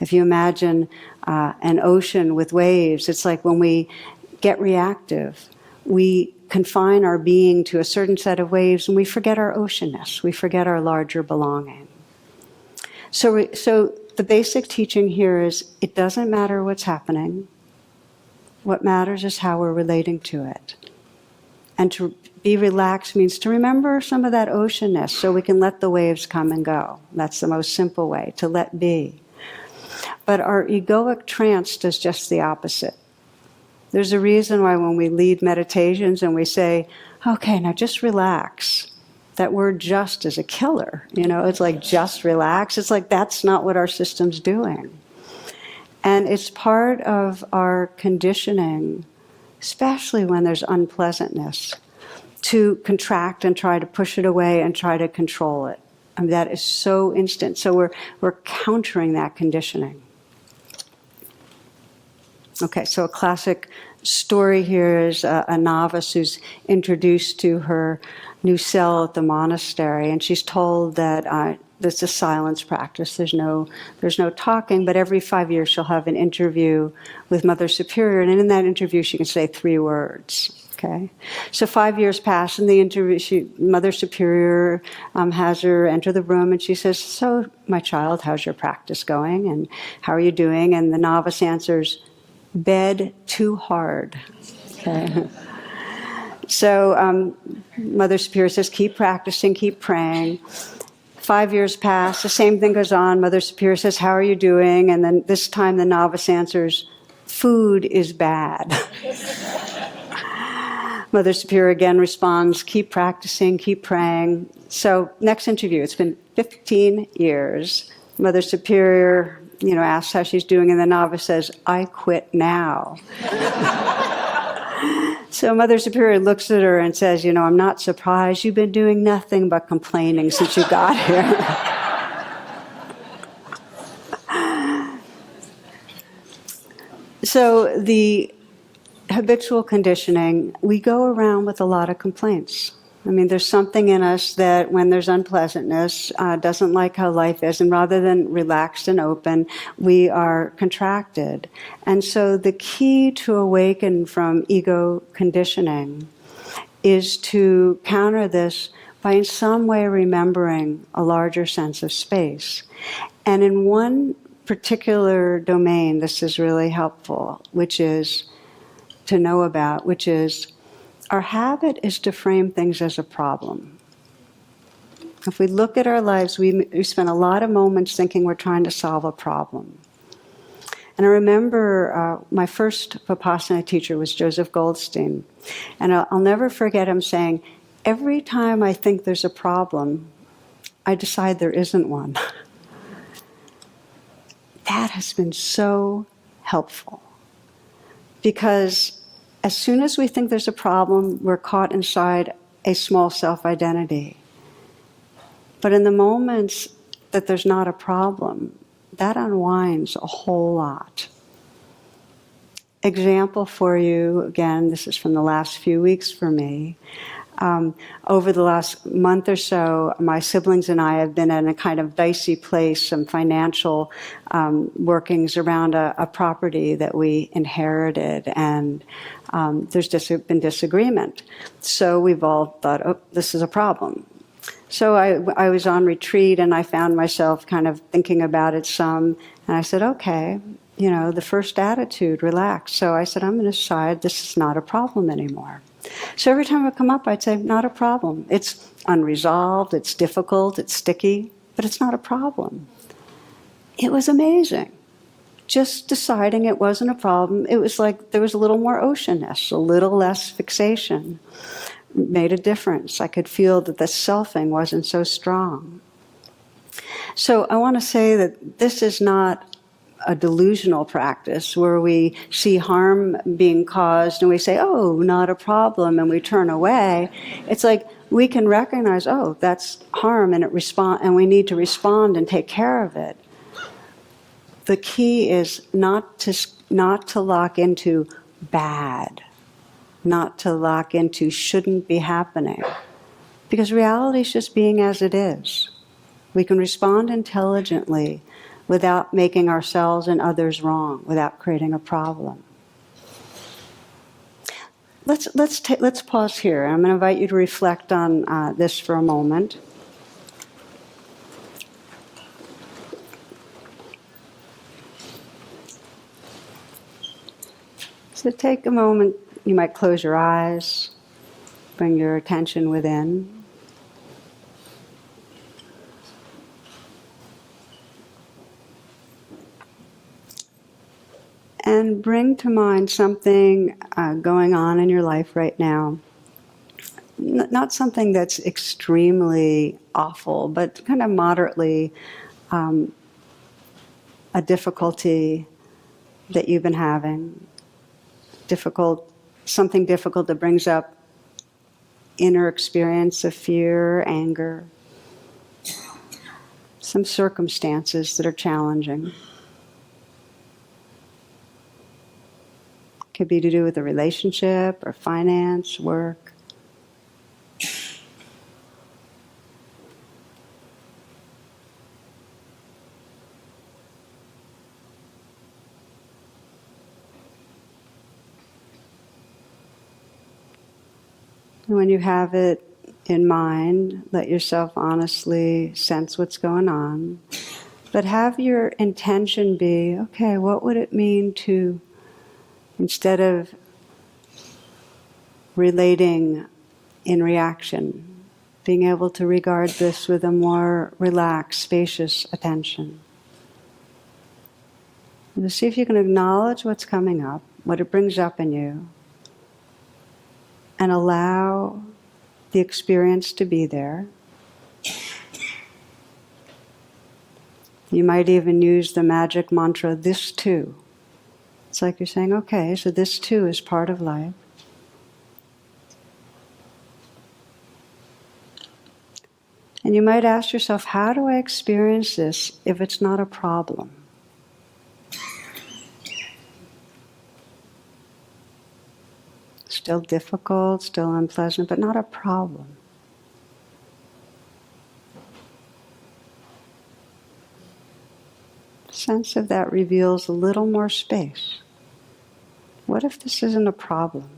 If you imagine an ocean with waves, it's like when we get reactive, we confine our being to a certain set of waves and we forget our oceanness, we forget our larger belonging. So the basic teaching here is it doesn't matter what's happening. What matters is how we're relating to it. And to be relaxed means to remember some of that oceanness so we can let the waves come and go. That's the most simple way, to let be. But our egoic trance does just the opposite. There's a reason why when we lead meditations and we say, okay, now just relax. That word just is a killer. It's like just relax. It's like that's not what our system's doing. And it's part of our conditioning, especially when there's unpleasantness, to contract and try to push it away and try to control it. That is so instant. So we're countering that conditioning. Okay, so a classic story here is a novice who's introduced to her new cell at the monastery, and she's told that this is a silence practice. There's no talking, but every 5 years she'll have an interview with Mother Superior, and in that interview she can say 3 words. Okay, so 5 years pass, and the interview, Mother Superior has her enter the room, and she says, "So, my child, how's your practice going, and how are you doing?" And the novice answers, "Bed too hard." Okay. So Mother Superior says, keep practicing, keep praying. 5 years pass, the same thing goes on. Mother Superior says, how are you doing? And then this time the novice answers, food is bad. Mother Superior again responds, keep practicing, keep praying. So next interview, it's been 15 years. Mother Superior, asks how she's doing, and the novice says, I quit now. So Mother Superior looks at her and says, I'm not surprised. You've been doing nothing but complaining since you got here. So the habitual conditioning, we go around with a lot of complaints. There's something in us that when there's unpleasantness, doesn't like how life is, and rather than relaxed and open, we are contracted. And so the key to awaken from ego conditioning is to counter this by in some way remembering a larger sense of space. And in one particular domain, this is really helpful, which is to know about, which is our habit is to frame things as a problem. If we look at our lives, we spend a lot of moments thinking we're trying to solve a problem. And I remember my first Vipassana teacher was Joseph Goldstein. And I'll never forget him saying, every time I think there's a problem, I decide there isn't one. That has been so helpful. Because as soon as we think there's a problem, we're caught inside a small self-identity. But in the moments that there's not a problem, that unwinds a whole lot. Example for you, again, this is from the last few weeks for me. Over the last month or so, my siblings and I have been in a kind of dicey place, some financial workings around a property that we inherited, and there's been disagreement. So we've all thought, oh, this is a problem. So I was on retreat, and I found myself kind of thinking about it some, and I said, okay, the first attitude, relax. So I said, I'm going to decide this is not a problem anymore. So every time I come up, I'd say, not a problem. It's unresolved, it's difficult, it's sticky, but it's not a problem. It was amazing. Just deciding it wasn't a problem, it was like there was a little more oceanness, a little less fixation. It made a difference. I could feel that the selfing wasn't so strong. So I want to say that this is not a delusional practice where we see harm being caused and we say, oh, not a problem, and we turn away. It's like we can recognize, oh, that's harm, and and we need to respond and take care of it. The key is not to lock into bad, not to lock into shouldn't be happening, because reality is just being as it is. We can respond intelligently without making ourselves and others wrong, without creating a problem. Let's pause here. I'm going to invite you to reflect on this for a moment. So take a moment. You might close your eyes, bring your attention within. And bring to mind something going on in your life right now. Not something that's extremely awful, but kind of moderately a difficulty that you've been having. Something difficult that brings up inner experience of fear, anger, some circumstances that are challenging. Could be to do with a relationship or finance, work. When you have it in mind, let yourself honestly sense what's going on. But have your intention be, okay, what would it mean to, instead of relating in reaction, being able to regard this with a more relaxed, spacious attention. And to see if you can acknowledge what's coming up, what it brings up in you, and allow the experience to be there. You might even use the magic mantra, this too. It's like you're saying, okay, so this too is part of life. And you might ask yourself, how do I experience this if it's not a problem? Still difficult, still unpleasant, but not a problem. Sense of that reveals a little more space. What if this isn't a problem?